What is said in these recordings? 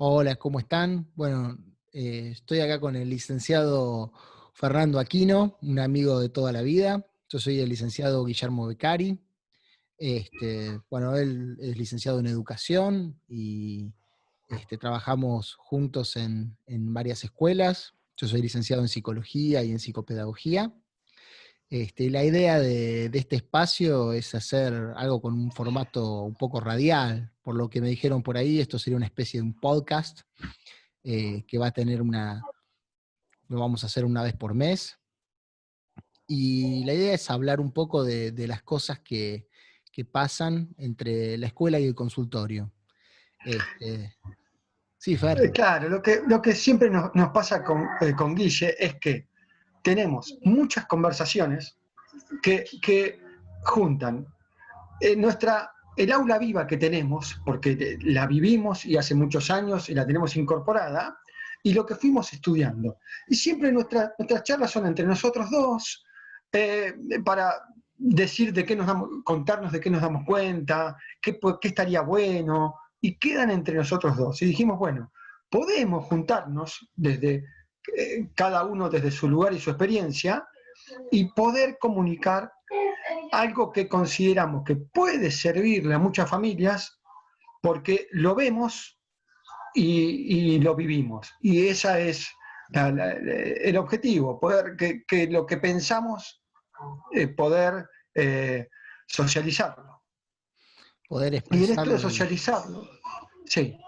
Hola, ¿cómo están? Bueno, estoy acá con el licenciado Fernando Aquino, un amigo de toda la vida. Yo soy el licenciado Guillermo Beccari. Bueno, él es licenciado en educación y trabajamos juntos en varias escuelas. Yo soy licenciado en psicología y en psicopedagogía. Y la idea de este espacio es hacer algo con un formato un poco radial. Por lo que me dijeron por ahí, esto sería una especie de un podcast que va a tener lo vamos a hacer una vez por mes. Y la idea es hablar un poco de las cosas que pasan entre la escuela y el consultorio. Este, sí, Fer. Claro, lo que siempre nos pasa con Guille es que tenemos muchas conversaciones que juntan el aula viva que tenemos, porque la vivimos y hace muchos años y la tenemos incorporada, y lo que fuimos estudiando. Y siempre nuestras charlas son entre nosotros dos, para decir contarnos de qué nos damos cuenta, qué estaría bueno, y quedan entre nosotros dos. Y dijimos, bueno, podemos juntarnos cada uno desde su lugar y su experiencia, y poder comunicar algo que consideramos que puede servirle a muchas familias porque lo vemos y lo vivimos. Y ese es el objetivo, poder que lo que pensamos, poder socializarlo. Poder Y en esto de expresarlo socializarlo, sí.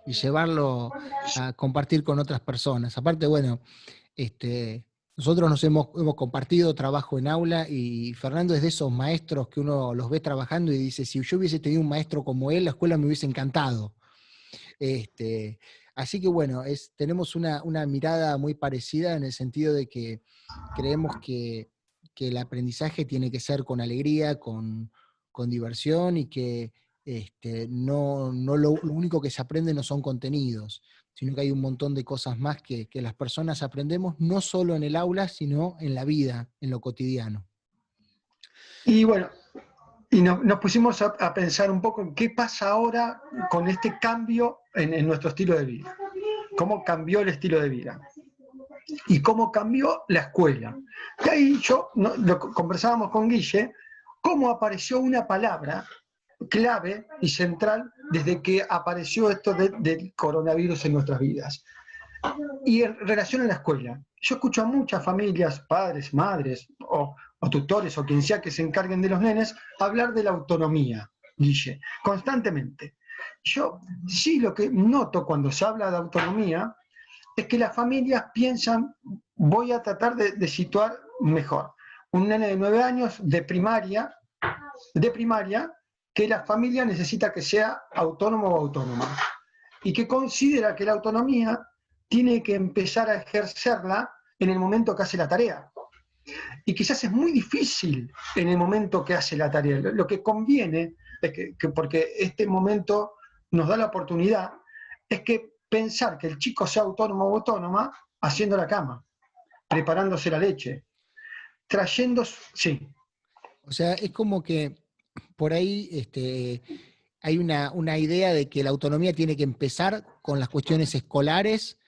y llevarlo a compartir con otras personas. Aparte, bueno, nosotros hemos compartido trabajo en aula y Fernando es de esos maestros que uno los ve trabajando y dice, si yo hubiese tenido un maestro como él, la escuela me hubiese encantado. Este, Así que bueno, tenemos una mirada muy parecida en el sentido de que creemos que el aprendizaje tiene que ser con alegría, con diversión y que no lo único que se aprende no son contenidos, sino que hay un montón de cosas más que las personas aprendemos no solo en el aula, sino en la vida, en lo cotidiano. Y bueno, nos pusimos a pensar un poco en qué pasa ahora con este cambio en nuestro estilo de vida. ¿Cómo cambió el estilo de vida? Y cómo cambió la escuela. Y ahí conversábamos con Guille, cómo apareció una palabra clave y central desde que apareció esto del coronavirus en nuestras vidas. Y en relación a la escuela, yo escucho a muchas familias, padres, madres o tutores o quien sea que se encarguen de los nenes, hablar de la autonomía, Guille, constantemente. Yo sí lo que noto cuando se habla de autonomía es que las familias piensan, voy a tratar de situar mejor. Un nene de 9 años de primaria, que la familia necesita que sea autónomo o autónoma y que considera que la autonomía tiene que empezar a ejercerla en el momento que hace la tarea. Y quizás es muy difícil en el momento que hace la tarea. Lo que conviene, es que porque este momento nos da la oportunidad, es que pensar que el chico sea autónomo o autónoma haciendo la cama, preparándose la leche, trayendo... Sí. O sea, es como que por ahí hay una idea de que la autonomía tiene que empezar con las cuestiones escolares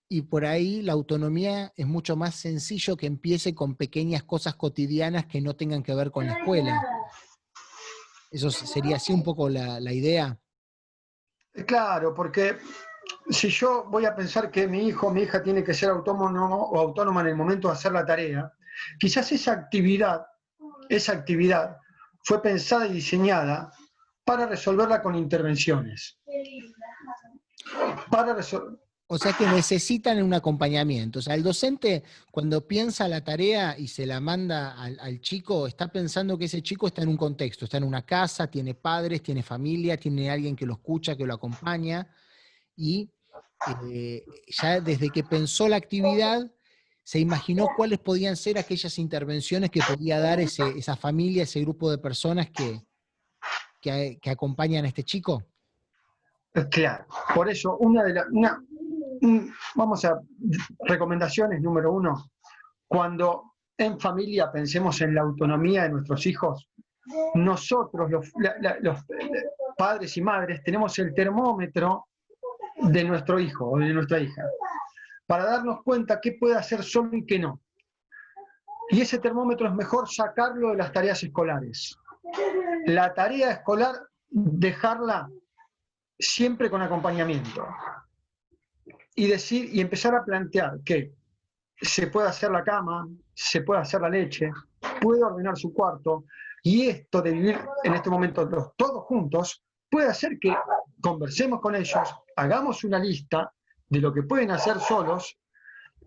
y por ahí la autonomía es mucho más sencillo que empiece con pequeñas cosas cotidianas que no tengan que ver con la escuela. Eso sería así un poco la idea. Claro, porque si yo voy a pensar que mi hijo o mi hija tiene que ser autónomo o autónoma en el momento de hacer la tarea, quizás esa actividad fue pensada y diseñada para resolverla con intervenciones. Para resolver. O sea que necesitan un acompañamiento. O sea, el docente cuando piensa la tarea y se la manda al chico, está pensando que ese chico está en un contexto, está en una casa, tiene padres, tiene familia, tiene alguien que lo escucha, que lo acompaña, y ya desde que pensó la actividad, se imaginó cuáles podían ser aquellas intervenciones que podía dar esa familia, ese grupo de personas que acompañan a este chico. Claro, por eso vamos a recomendaciones número 1. Cuando en familia pensemos en la autonomía de nuestros hijos, nosotros, los padres y madres, tenemos el termómetro de nuestro hijo o de nuestra hija, para darnos cuenta qué puede hacer solo y qué no. Y ese termómetro es mejor sacarlo de las tareas escolares. La tarea escolar, dejarla siempre con acompañamiento. Y empezar a plantear que se puede hacer la cama, se puede hacer la leche, puede ordenar su cuarto, y esto de vivir en este momento todos juntos puede hacer que conversemos con ellos, hagamos una lista de lo que pueden hacer solos,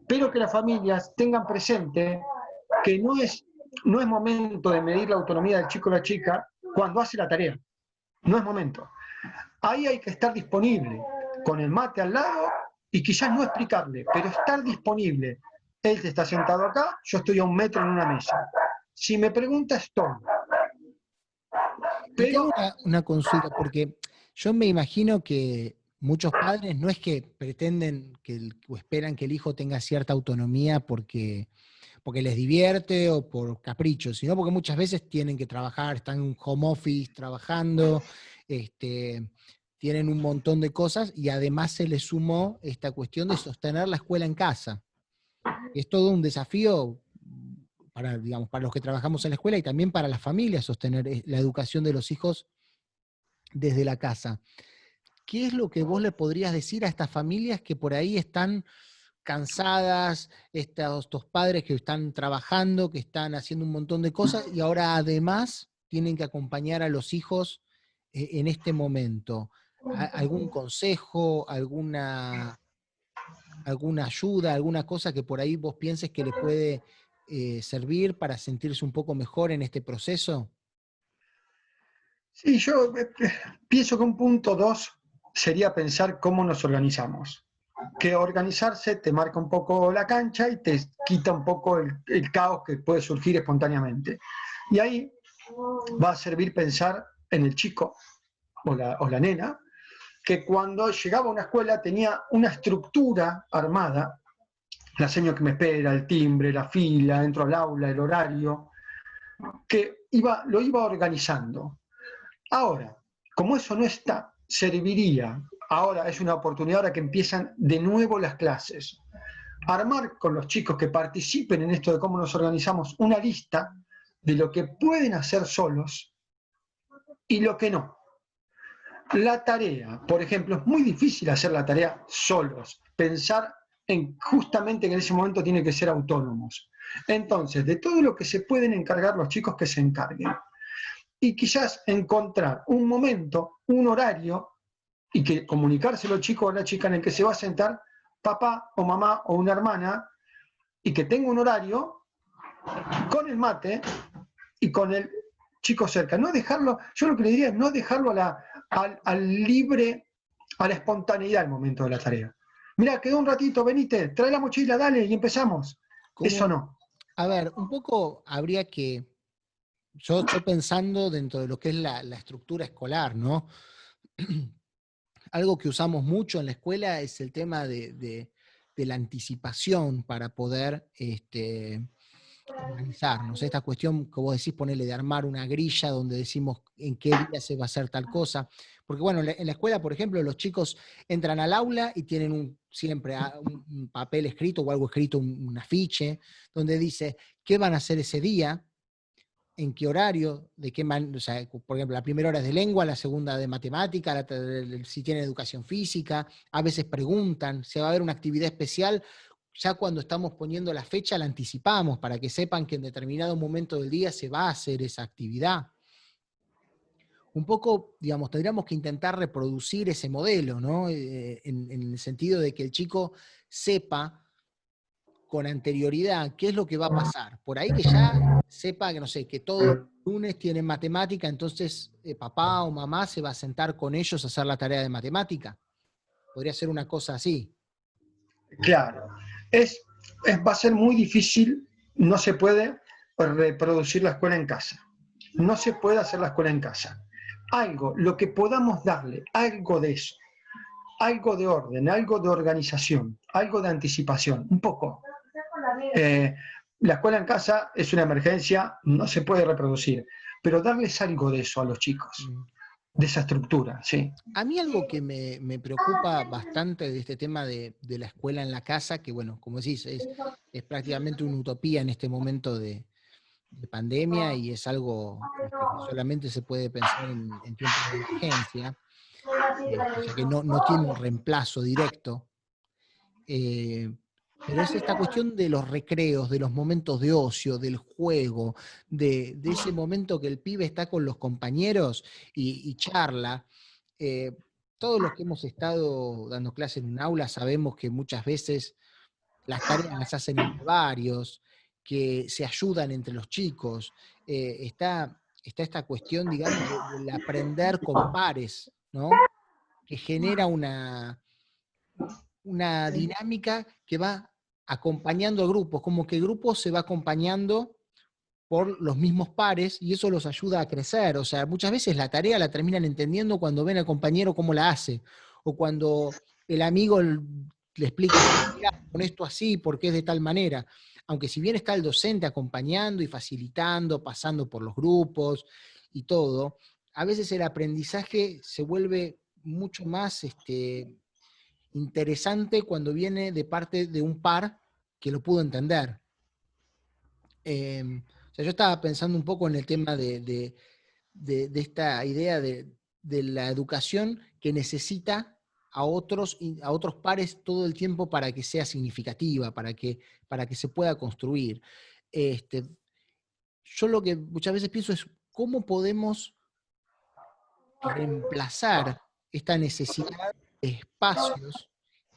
pero que las familias tengan presente que no es momento de medir la autonomía del chico o la chica cuando hace la tarea. No es momento. Ahí hay que estar disponible, con el mate al lado, y quizás no explicarle, pero estar disponible. Él está sentado acá, yo estoy a 1 metro en una mesa. Si me pregunta, estoy. Y tengo una consulta, porque yo me imagino que muchos padres no es que pretenden o esperan que el hijo tenga cierta autonomía porque les divierte o por capricho, sino porque muchas veces tienen que trabajar, están en un home office trabajando, tienen un montón de cosas, y además se les sumó esta cuestión de sostener la escuela en casa. Es todo un desafío para, digamos, para los que trabajamos en la escuela y también para las familias sostener la educación de los hijos desde la casa. ¿Qué es lo que vos le podrías decir a estas familias que por ahí están cansadas, estos padres que están trabajando, que están haciendo un montón de cosas y ahora además tienen que acompañar a los hijos en este momento? ¿Algún consejo, alguna ayuda, alguna cosa que por ahí vos pienses que le puede servir para sentirse un poco mejor en este proceso? Sí, yo pienso que un punto 2 sería pensar cómo nos organizamos. Que organizarse te marca un poco la cancha y te quita un poco el caos que puede surgir espontáneamente. Y ahí va a servir pensar en el chico o la nena, que cuando llegaba a una escuela tenía una estructura armada, la seño que me espera, el timbre, la fila, entro al aula, el horario, que lo iba organizando. Ahora, como eso no está, serviría, ahora es una oportunidad ahora que empiezan de nuevo las clases, armar con los chicos que participen en esto de cómo nos organizamos una lista de lo que pueden hacer solos y lo que no. La tarea, por ejemplo, es muy difícil hacer la tarea solos, pensar en justamente que en ese momento tienen que ser autónomos. Entonces, de todo lo que se pueden encargar los chicos, que se encarguen. Y quizás encontrar un momento, un horario, y que comunicárselo al chico o a la chica en el que se va a sentar papá o mamá o una hermana, y que tenga un horario con el mate y con el chico cerca. No dejarlo, yo lo que le diría es no dejarlo al libre, a la espontaneidad al momento de la tarea. Mira, quedó un ratito, venite, trae la mochila, dale, y empezamos. Eso no. A ver, un poco habría que, yo pensando dentro de lo que es la estructura escolar, ¿no? Algo que usamos mucho en la escuela es el tema de la anticipación para poder organizarnos. Esta cuestión que vos decís, ponerle de armar una grilla donde decimos en qué día se va a hacer tal cosa. Porque bueno, en la escuela, por ejemplo, los chicos entran al aula y tienen siempre un papel escrito o algo escrito, un afiche, donde dice qué van a hacer ese día, en qué horario, de qué manera, o sea, por ejemplo, la primera hora es de lengua, la segunda de matemática, si tienen educación física, a veces preguntan, se va a haber una actividad especial, ya cuando estamos poniendo la fecha la anticipamos para que sepan que en determinado momento del día se va a hacer esa actividad. Un poco, digamos, tendríamos que intentar reproducir ese modelo, ¿no? En el sentido de que el chico sepa con anterioridad qué es lo que va a pasar. Por ahí que ya sepa que, no sé, que todo lunes tienen matemática, entonces papá o mamá se va a sentar con ellos a hacer la tarea de matemática. Podría ser una cosa así. Claro. Va a ser muy difícil, no se puede reproducir la escuela en casa. No se puede hacer la escuela en casa. Lo que podamos darle, algo de eso, algo de orden, algo de organización, algo de anticipación, un poco. La escuela en casa es una emergencia, no se puede reproducir, pero darles algo de eso a los chicos. de esa estructura, sí. A mí algo que me preocupa bastante de este tema de la escuela en la casa, que bueno, como decís, es prácticamente una utopía en este momento de pandemia y es algo que solamente se puede pensar en tiempos de emergencia, o sea que no tiene un reemplazo directo. eh, pero es esta cuestión de los recreos, de los momentos de ocio, del juego, de ese momento que el pibe está con los compañeros y charla. Eh, Todos los que hemos estado dando clase en un aula sabemos que muchas veces las tareas las hacen entre varios, que se ayudan entre los chicos. Está esta cuestión, digamos, del aprender con pares, ¿no? Que genera una dinámica que va acompañando a grupos, como que el grupo se va acompañando por los mismos pares y eso los ayuda a crecer. O sea, muchas veces la tarea la terminan entendiendo cuando ven al compañero cómo la hace, o cuando el amigo le explica, mira, con esto así, porque es de tal manera. Aunque si bien está el docente acompañando y facilitando, pasando por los grupos y todo, a veces el aprendizaje se vuelve mucho más interesante cuando viene de parte de un par que lo pudo entender. O sea, yo estaba pensando un poco en el tema de esta idea de la educación que necesita a otros pares todo el tiempo para que sea significativa, para que se pueda construir. Este, yo lo que muchas veces pienso es cómo podemos reemplazar esta necesidad de espacios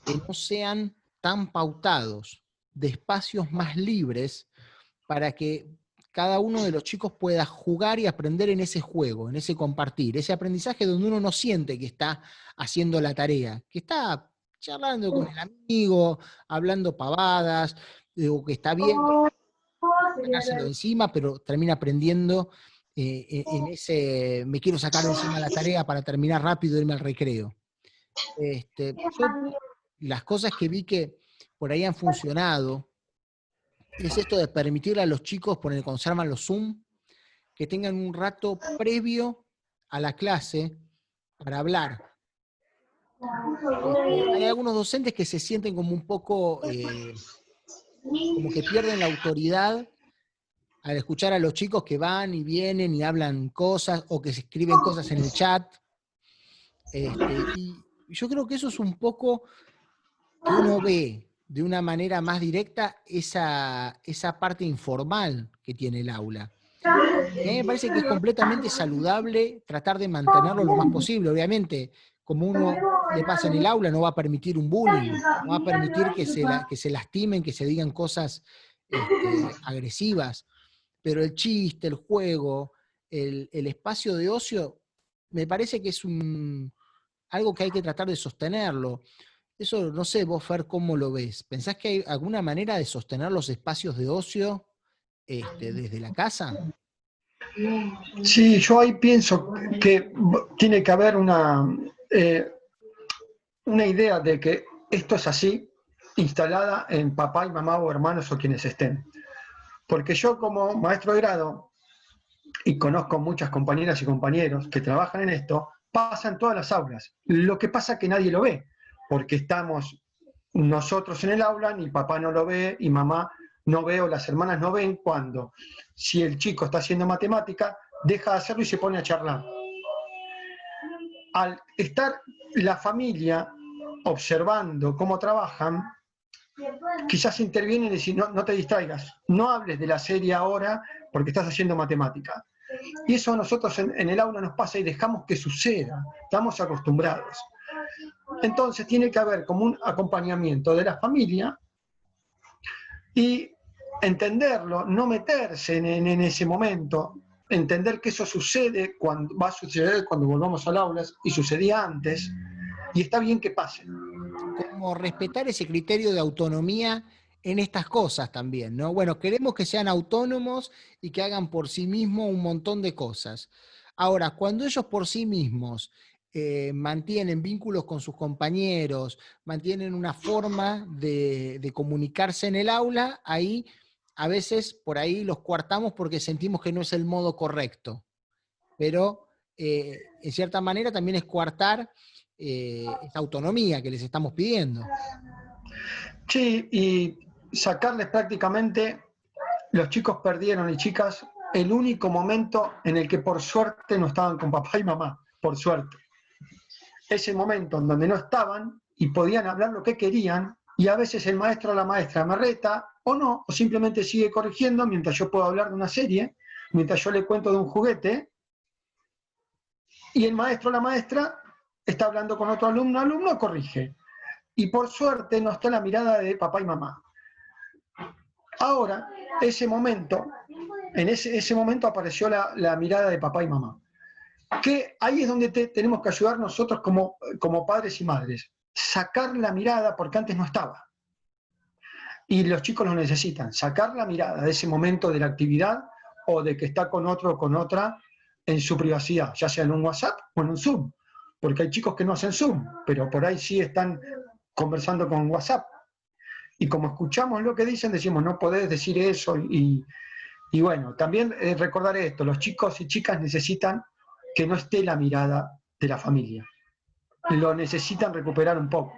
que no sean tan pautados, de espacios más libres para que cada uno de los chicos pueda jugar y aprender en ese juego, en ese compartir, ese aprendizaje donde uno no siente que está haciendo la tarea, que está charlando con el amigo, hablando pavadas, o que está bien sacárselo de encima, pero termina aprendiendo en ese, me quiero sacar de encima la tarea para terminar rápido e irme al recreo. Yo, las cosas que vi que por ahí han funcionado, es esto de permitirle a los chicos, cuando se arman los Zoom, que tengan un rato previo a la clase para hablar. Hay algunos docentes que se sienten como un poco, como que pierden la autoridad al escuchar a los chicos que van y vienen y hablan cosas o que se escriben cosas en el chat. Y yo creo que eso es un poco que uno ve de una manera más directa esa parte informal que tiene el aula. Y a mí me parece que es completamente saludable tratar de mantenerlo lo más posible. Obviamente, como uno le pasa en el aula, no va a permitir un bullying, no va a permitir que se lastimen, que se digan cosas agresivas, pero el chiste, el juego, el espacio de ocio, me parece que es algo que hay que tratar de sostenerlo. Eso, no sé, vos, Fer, ¿cómo lo ves? ¿Pensás que hay alguna manera de sostener los espacios de ocio desde la casa? Sí, yo ahí pienso que tiene que haber una idea de que esto es así, instalada en papá y mamá o hermanos o quienes estén. Porque yo como maestro de grado, y conozco muchas compañeras y compañeros que trabajan en esto, pasa en todas las aulas. Lo que pasa es que nadie lo ve, porque estamos nosotros en el aula, ni papá no lo ve, y mamá no ve, o las hermanas no ven cuando, si el chico está haciendo matemática, deja de hacerlo y se pone a charlar. Al estar la familia observando cómo trabajan, quizás intervienen y dicen, no te distraigas, no hables de la serie ahora porque estás haciendo matemática. Y eso a nosotros en el aula nos pasa y dejamos que suceda, estamos acostumbrados. Entonces tiene que haber como un acompañamiento de la familia y entenderlo, no meterse en ese momento, entender que eso sucede cuando va a suceder cuando volvamos al aula y sucedía antes, y está bien que pase. Como respetar ese criterio de autonomía en estas cosas también, ¿no? Bueno, queremos que sean autónomos y que hagan por sí mismos un montón de cosas. Ahora, cuando ellos por sí mismos mantienen vínculos con sus compañeros, mantienen una forma de comunicarse en el aula, ahí a veces por ahí los coartamos porque sentimos que no es el modo correcto. Pero en cierta manera también es coartar esa autonomía que les estamos pidiendo. Sí, y sacarles prácticamente, los chicos perdieron y chicas, el único momento en el que por suerte no estaban con papá y mamá, por suerte. Ese momento en donde no estaban y podían hablar lo que querían, y a veces el maestro o la maestra me reta o no, o simplemente sigue corrigiendo mientras yo puedo hablar de una serie, mientras yo le cuento de un juguete, y el maestro o la maestra está hablando con otro alumno corrige. Y por suerte no está la mirada de papá y mamá. Ahora, ese momento, en ese momento apareció la mirada de papá y mamá. Que ahí es donde tenemos que ayudar nosotros como padres y madres. Sacar la mirada porque antes no estaba. Y los chicos lo necesitan. Sacar la mirada de ese momento de la actividad o de que está con otro o con otra en su privacidad, ya sea en un WhatsApp o en un Zoom. Porque hay chicos que no hacen Zoom, pero por ahí sí están conversando con WhatsApp. Y como escuchamos lo que dicen, decimos, no podés decir eso. Y bueno, también recordar esto, los chicos y chicas necesitan que no esté la mirada de la familia. Lo necesitan recuperar un poco.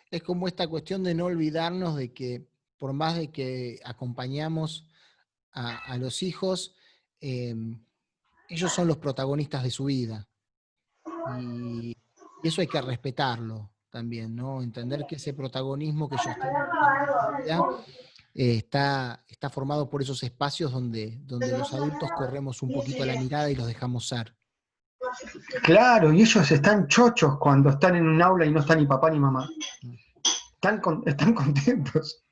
Es como esta cuestión de no olvidarnos de que por más de que acompañamos a los hijos, ellos son los protagonistas de su vida. Y eso hay que respetarlo también, ¿no? Entender que ese protagonismo que ellos tienen en su vida está formado por esos espacios donde los adultos corremos un poquito la mirada y los dejamos ser. Claro, y ellos están chochos cuando están en un aula y no están ni papá ni mamá. Están contentos.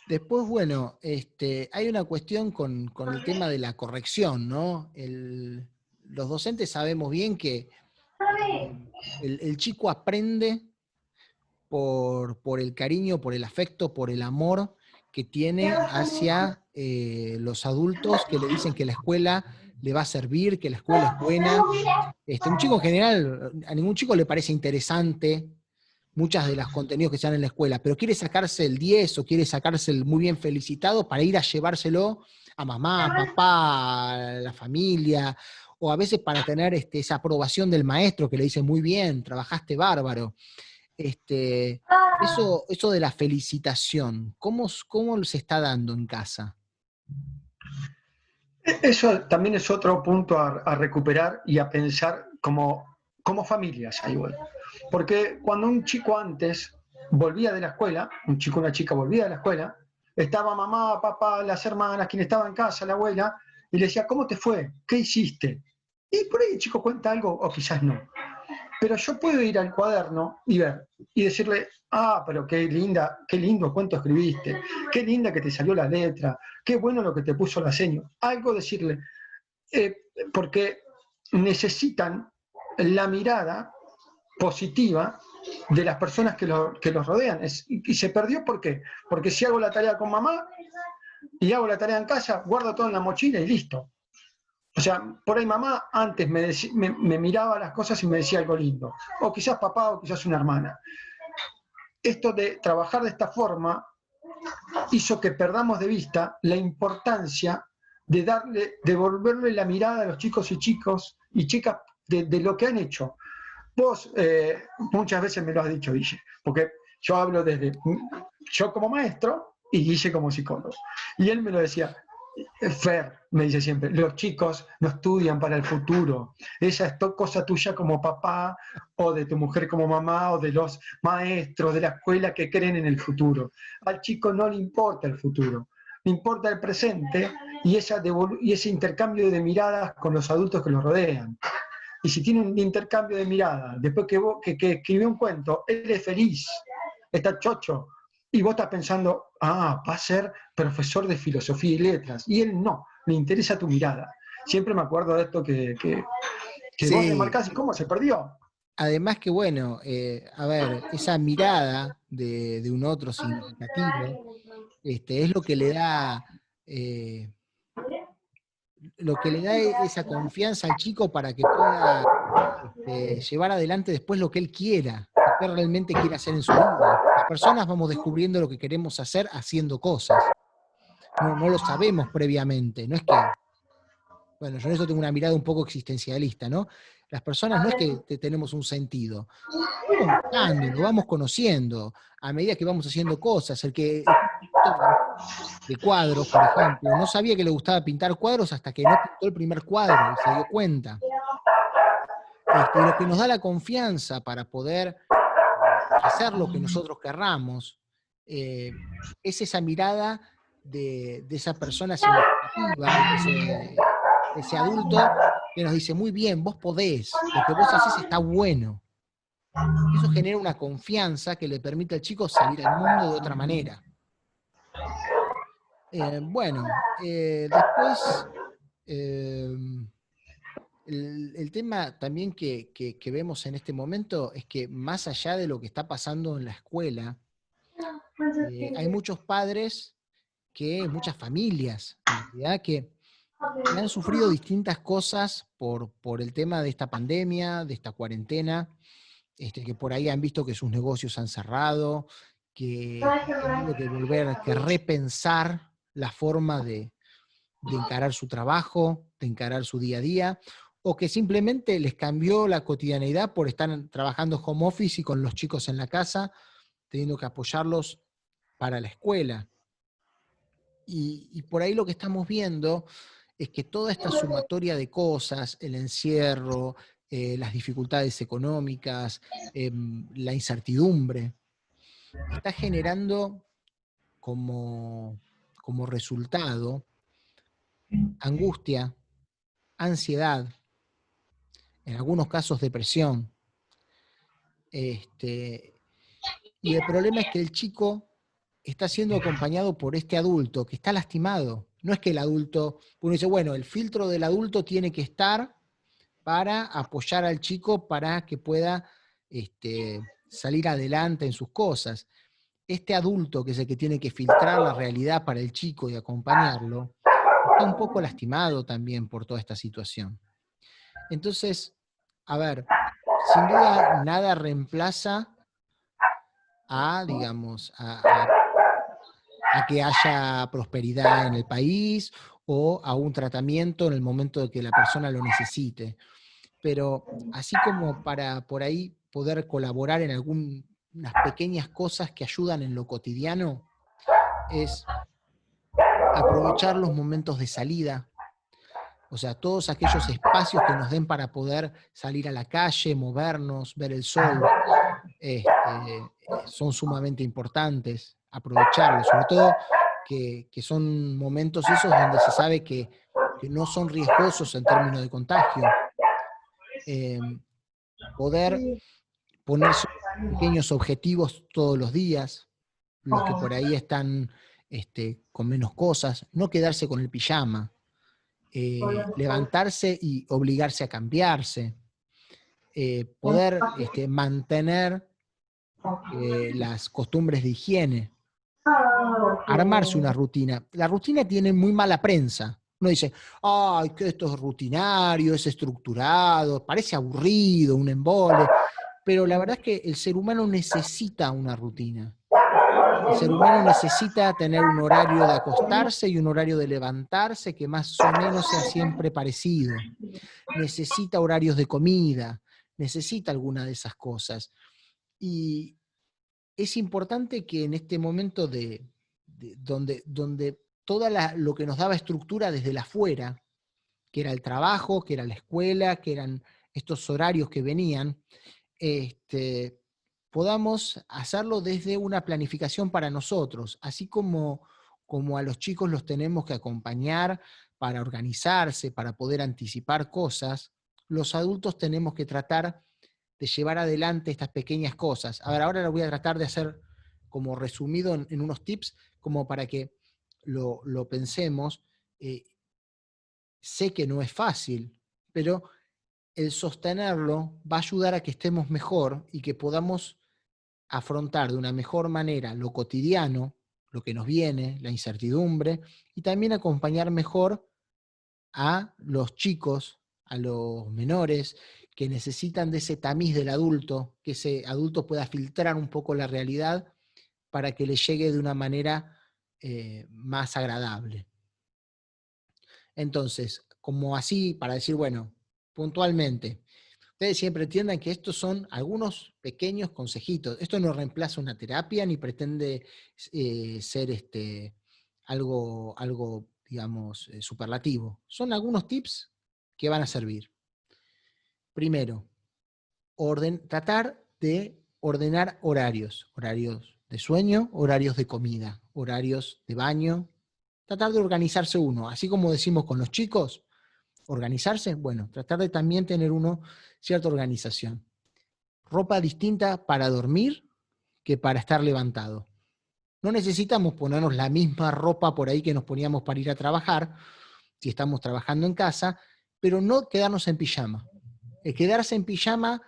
Después, bueno, hay una cuestión con el tema de la corrección, ¿no? Los docentes sabemos bien que el chico aprende por el cariño, por el afecto, por el amor que tiene hacia los adultos que le dicen que la escuela le va a servir, que la escuela es buena. Un chico en general, a ningún chico le parece interesante muchas de los contenidos que se dan en la escuela, pero quiere sacarse el 10 o quiere sacarse el muy bien felicitado para ir a llevárselo a mamá, a papá, a la familia, o a veces para tener esa aprobación del maestro que le dice muy bien, trabajaste bárbaro. Eso de la felicitación, ¿cómo se está dando en casa? Eso también es otro punto a recuperar y a pensar como familias, igual. Porque cuando un chico antes volvía de la escuela, un chico o una chica volvía de la escuela, estaba mamá, papá, las hermanas, quien estaba en casa, la abuela, y le decía, ¿cómo te fue? ¿Qué hiciste? Y por ahí el chico cuenta algo, o quizás no. Pero yo puedo ir al cuaderno y ver, y decirle, pero qué lindo cuento escribiste, qué linda que te salió la letra, qué bueno lo que te puso la seño. Algo decirle, porque necesitan la mirada positiva de las personas que los rodean. Y se perdió, ¿por qué? Porque si hago la tarea con mamá y hago la tarea en casa, guardo todo en la mochila y listo. O sea, por ahí mamá antes me miraba las cosas y me decía algo lindo. O quizás papá o quizás una hermana. Esto de trabajar de esta forma hizo que perdamos de vista la importancia de devolverle la mirada a los chicos y chicas de lo que han hecho. Vos muchas veces me lo has dicho, Guille, porque yo hablo yo como maestro y Guille como psicólogo. Y él me lo decía, Fer, me dice siempre, los chicos no estudian para el futuro. Esa es cosa tuya como papá, o de tu mujer como mamá, o de los maestros de la escuela que creen en el futuro. Al chico no le importa el futuro, le importa el presente y ese intercambio de miradas con los adultos que los rodean. Y si tiene un intercambio de miradas, después que escribió un cuento, él es feliz, está chocho, y vos estás pensando, va a ser profesor de filosofía y letras, y él no, le interesa tu mirada. Siempre me acuerdo de esto que Sí. vos remarcás, ¿y cómo se perdió? Además que, bueno, a ver, esa mirada de un otro significativo, es eh, lo que le da esa confianza al chico para que pueda llevar adelante después lo que él quiera, lo que él realmente quiera hacer en su vida. Las personas vamos descubriendo lo que queremos hacer haciendo cosas. No lo sabemos previamente, no es que bueno, yo en eso tengo una mirada un poco existencialista, ¿no? Las personas no es que tenemos un sentido, vamos buscando, lo vamos conociendo, a medida que vamos haciendo cosas. El que es pintor de cuadros, por ejemplo, no sabía que le gustaba pintar cuadros hasta que no pintó el primer cuadro y se dio cuenta. Y lo que nos da la confianza para poder hacer lo que nosotros querramos, es esa mirada de esa persona significativa, ese adulto que nos dice, muy bien, vos podés, lo que vos haces está bueno. Eso genera una confianza que le permite al chico salir al mundo de otra manera. Después, el tema también que vemos en este momento es que más allá de lo que está pasando en la escuela, hay muchos padres, muchas familias, en realidad, que han sufrido distintas cosas por el tema de esta pandemia, de esta cuarentena, que por ahí han visto que sus negocios han cerrado, que han tenido que volver, que repensar la forma de encarar su trabajo, de encarar su día a día, o que simplemente les cambió la cotidianeidad por estar trabajando home office y con los chicos en la casa, teniendo que apoyarlos para la escuela. Y por ahí lo que estamos viendo es que toda esta sumatoria de cosas, el encierro, las dificultades económicas, la incertidumbre, está generando como resultado angustia, ansiedad, en algunos casos depresión. Y el problema es que el chico está siendo acompañado por este adulto que está lastimado. No es que el adulto, uno dice, bueno, el filtro del adulto tiene que estar para apoyar al chico para que pueda salir adelante en sus cosas. Este adulto, que es el que tiene que filtrar la realidad para el chico y acompañarlo, está un poco lastimado también por toda esta situación. Entonces, a ver, sin duda nada reemplaza digamos, a que haya prosperidad en el país o a un tratamiento en el momento de que la persona lo necesite. Pero así como para por ahí poder colaborar en algunas pequeñas cosas que ayudan en lo cotidiano, es aprovechar los momentos de salida, o sea, todos aquellos espacios que nos den para poder salir a la calle, movernos, ver el sol, son sumamente importantes, aprovecharlos, sobre todo que son momentos esos donde se sabe que no son riesgosos en términos de contagio. Poder ponerse pequeños objetivos todos los días, los que por ahí están con menos cosas, no quedarse con el pijama, levantarse y obligarse a cambiarse, poder mantener las costumbres de higiene, armarse una rutina. La rutina tiene muy mala prensa. Uno dice, ay, que esto es rutinario, es estructurado, parece aburrido, un embole, pero la verdad es que el ser humano necesita una rutina. El ser humano necesita tener un horario de acostarse y un horario de levantarse que más o menos sea siempre parecido. Necesita horarios de comida, necesita alguna de esas cosas. Y es importante que en este momento donde todo lo que nos daba estructura desde la afuera, que era el trabajo, que era la escuela, que eran estos horarios que venían, podamos hacerlo desde una planificación para nosotros, así como a los chicos los tenemos que acompañar para organizarse, para poder anticipar cosas, los adultos tenemos que tratar de llevar adelante estas pequeñas cosas. A ver, ahora lo voy a tratar de hacer como resumido en unos tips, como para que lo pensemos. Sé que no es fácil, pero el sostenerlo va a ayudar a que estemos mejor y que podamos afrontar de una mejor manera lo cotidiano, lo que nos viene, la incertidumbre, y también acompañar mejor a los chicos, a los menores, que necesitan de ese tamiz del adulto, que ese adulto pueda filtrar un poco la realidad para que le llegue de una manera más agradable. Entonces, como así, para decir, bueno, puntualmente, ustedes siempre entiendan que estos son algunos pequeños consejitos. Esto no reemplaza una terapia ni pretende ser algo, digamos, superlativo. Son algunos tips que van a servir. Primero, tratar de ordenar horarios de sueño, horarios de comida, horarios de baño, tratar de organizarse uno, así como decimos con los chicos, organizarse, bueno, tratar de también tener uno cierta organización. Ropa distinta para dormir que para estar levantado. No necesitamos ponernos la misma ropa por ahí que nos poníamos para ir a trabajar, si estamos trabajando en casa, pero no quedarnos en pijama. El quedarse en pijama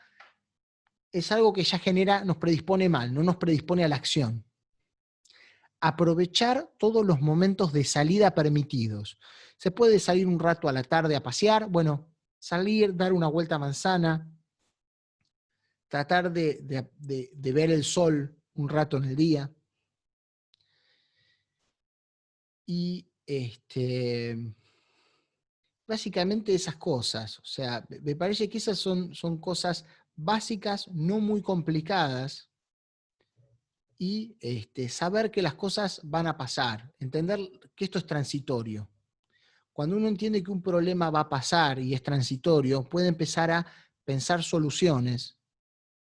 es algo que ya nos predispone mal, no nos predispone a la acción. Aprovechar todos los momentos de salida permitidos. Se puede salir un rato a la tarde a pasear, bueno, salir, dar una vuelta a manzana, tratar de ver el sol un rato en el día. Y básicamente esas cosas, o sea, me parece que esas son cosas básicas, no muy complicadas, y saber que las cosas van a pasar, entender que esto es transitorio. Cuando uno entiende que un problema va a pasar y es transitorio, puede empezar a pensar soluciones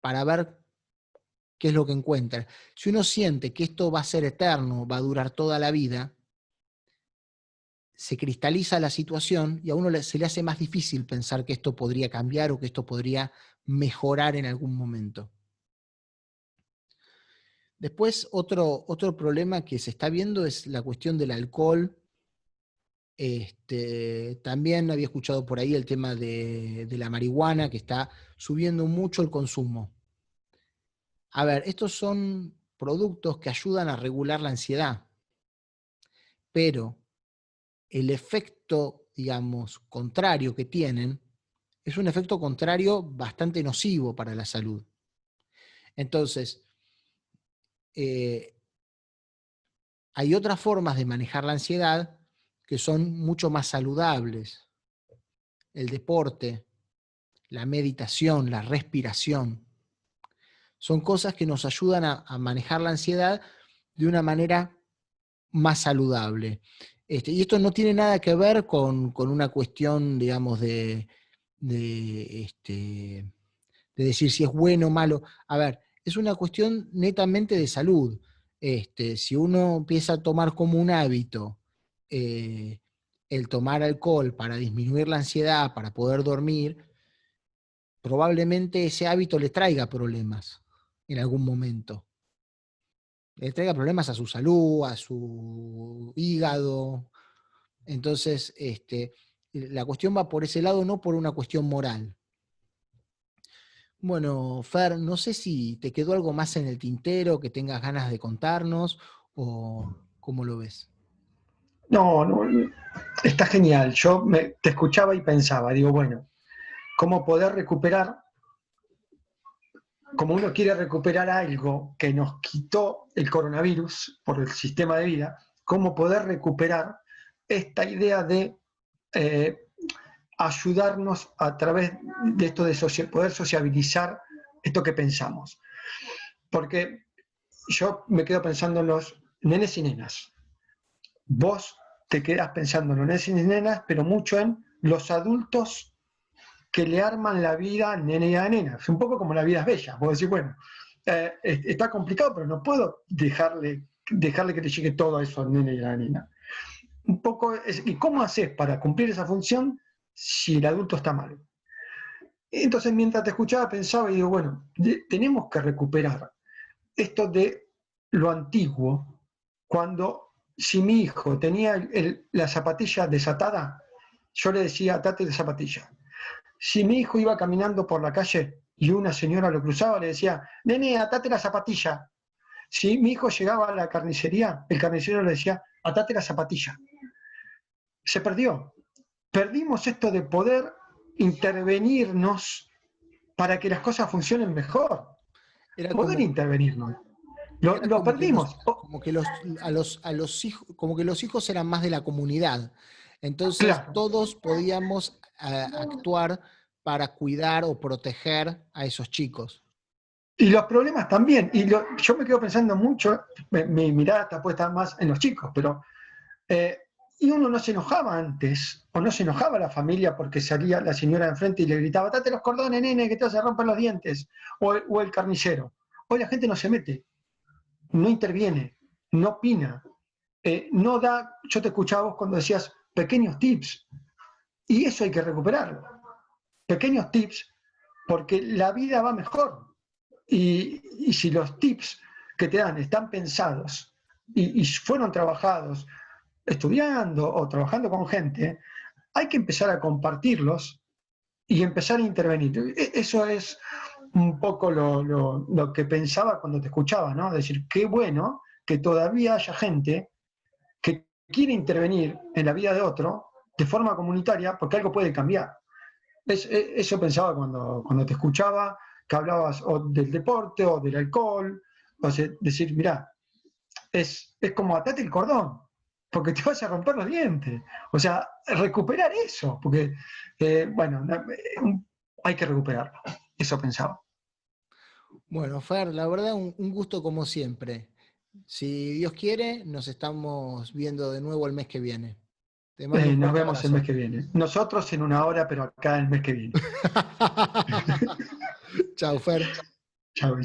para ver qué es lo que encuentra. Si uno siente que esto va a ser eterno, va a durar toda la vida, se cristaliza la situación y a uno se le hace más difícil pensar que esto podría cambiar o que esto podría mejorar en algún momento. Después, otro problema que se está viendo es la cuestión del alcohol. También había escuchado por ahí el tema de la marihuana, que está subiendo mucho el consumo. A ver, estos son productos que ayudan a regular la ansiedad, pero el efecto, digamos, contrario que tienen es un efecto contrario bastante nocivo para la salud. Entonces, hay otras formas de manejar la ansiedad que son mucho más saludables. El deporte, la meditación, la respiración. Son cosas que nos ayudan a manejar la ansiedad de una manera más saludable. Y esto no tiene nada que ver con una cuestión, digamos, de decir si es bueno o malo. A ver, es una cuestión netamente de salud. Si uno empieza a tomar como un hábito el tomar alcohol para disminuir la ansiedad, para poder dormir, probablemente ese hábito le traiga problemas en algún momento. Le traiga problemas a su salud, a su hígado. Entonces, la cuestión va por ese lado, no por una cuestión moral. Bueno, Fer, no sé si te quedó algo más en el tintero que tengas ganas de contarnos o cómo lo ves. No, no, está genial. Te escuchaba y pensaba, digo, bueno, ¿cómo poder recuperar, como uno quiere recuperar algo que nos quitó el coronavirus por el sistema de vida, cómo poder recuperar esta idea de ayudarnos a través de esto de poder sociabilizar esto que pensamos? Porque yo me quedo pensando en los nenes y nenas. Vos te quedás pensando en los nenes y nenas, pero mucho en los adultos que le arman la vida al nene y a la nena. Es un poco como La vida es bella. Vos decís, bueno, está complicado, pero no puedo dejarle que te llegue todo eso al nene y a la nena. Un poco ¿y cómo haces para cumplir esa función si el adulto está mal? Entonces, mientras te escuchaba, pensaba y digo, bueno, tenemos que recuperar esto de lo antiguo, cuando si mi hijo tenía la zapatilla desatada, yo le decía, atate la zapatilla. Si mi hijo iba caminando por la calle y una señora lo cruzaba, le decía, nene, atate la zapatilla. Si mi hijo llegaba a la carnicería, el carnicero le decía, atate la zapatilla. Se perdió. Perdimos esto de poder intervenirnos para que las cosas funcionen mejor. Era Poder como, intervenirnos. era Lo como que perdimos. como que los hijos, como que los hijos eran más de la comunidad. Entonces Claro. todos podíamos actuar para cuidar o proteger a esos chicos. Y los problemas también. Yo me quedo pensando mucho, mi mirada está puesta más en los chicos, pero y uno no se enojaba antes, o no se enojaba la familia porque salía la señora de enfrente y le gritaba, date los cordones, nene, que te vas a romper los dientes, o el carnicero. Hoy la gente no se mete, no interviene, no opina, no da, yo te escuchaba vos cuando decías pequeños tips, y eso hay que recuperarlo, pequeños tips, porque la vida va mejor. Y si los tips que te dan están pensados y fueron trabajados estudiando o trabajando con gente, hay que empezar a compartirlos y empezar a intervenir. Eso es un poco lo que pensaba cuando te escuchaba, ¿no? Decir, qué bueno que todavía haya gente que quiere intervenir en la vida de otro de forma comunitaria porque algo puede cambiar. Eso pensaba cuando te escuchaba, que hablabas o del deporte o del alcohol, o sea, decir, mirá, es como atate el cordón, porque te vas a romper los dientes. O sea, recuperar eso, porque, bueno, hay que recuperarlo. Eso pensaba. Bueno, Fer, la verdad un gusto como siempre. Si Dios quiere, nos estamos viendo de nuevo el mes que viene. Te mando un Nos fuerte vemos el mes abrazo. que viene. Nosotros en una hora, pero acá el mes que viene. Chao, Fer. Chao.